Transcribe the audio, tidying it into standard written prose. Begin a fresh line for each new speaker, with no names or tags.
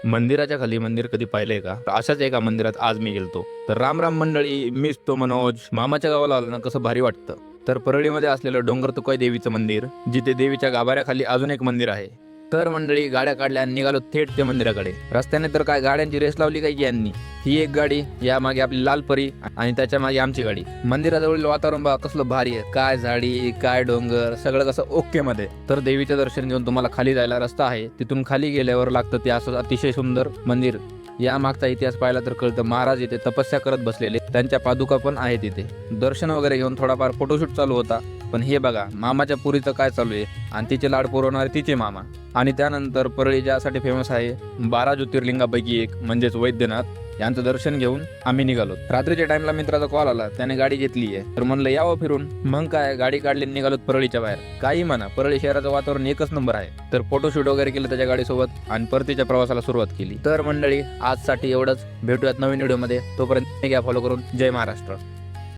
मंदिराच्या खाली मंदिर कधी पाहिलंय का? अशाच एका मंदिरात आज मी गेलतो. तर राम राम मंडळी, मीच तो मनोज. मामाच्या गावाला आलो ना, कसं भारी वाटतं. तर परळीमध्ये असलेलं डोंगर तुकाई देवीचं मंदिर, जिथे देवीच्या गाभाऱ्याखाली अजून एक मंदिर आहे. तर मंडळी गाड्या काढल्या आणि निघालो थेट त्या मंदिराकडे. रस्त्याने तर काय गाड्यांची रेस लावली काय यांनी. ही एक गाडी, या मागे आपली लाल परी आणि त्याच्या मागे आमची गाडी. मंदिराजवळील वातावरण बघा कसलं भारी आहे. काय झाडी, काय डोंगर, सगळं कसं ओके मध्ये. तर देवीचं दर्शन घेऊन तुम्हाला खाली जायला रस्ता आहे. तिथून खाली गेल्यावर लागतं ते असं अतिशय सुंदर मंदिर. या मागचा इतिहास पाहिला तर कळतं, महाराज इथे तपस्या करत बसलेले, त्यांच्या पादुका पण आहेत इथे. दर्शन वगैरे घेऊन थोडाफार फोटोशूट चालू होता. पण हे बघा, मामाच्या पुरीचं काय चालू आहे आणि तिचे लाड पुरवणारे तिचे मामा. आणि त्यानंतर परळी ज्यासाठी फेमस आहे, 12 ज्योतिर्लिंगापैकी एक म्हणजेच वैद्यनाथ, यांचं दर्शन घेऊन आम्ही निघालो. रात्रीच्या टाइमला मित्राचा कॉल आला, त्याने गाडी घेतली आहे. तर म्हणलं यावं फिरून. मग काय, गाडी काढली, निघालो परळीच्या बाहेर. काही म्हणा, परळी शहराचं वातावरण एकच नंबर आहे. तर फोटोशूट वगैरे केलं त्याच्या गाडीसोबत आणि परतीच्या प्रवासाला सुरुवात केली. तर मंडळी आजसाठी एवढंच. भेटूयात नवीन व्हिडिओमध्ये. तोपर्यंत घ्या फॉलो करून. जय महाराष्ट्र.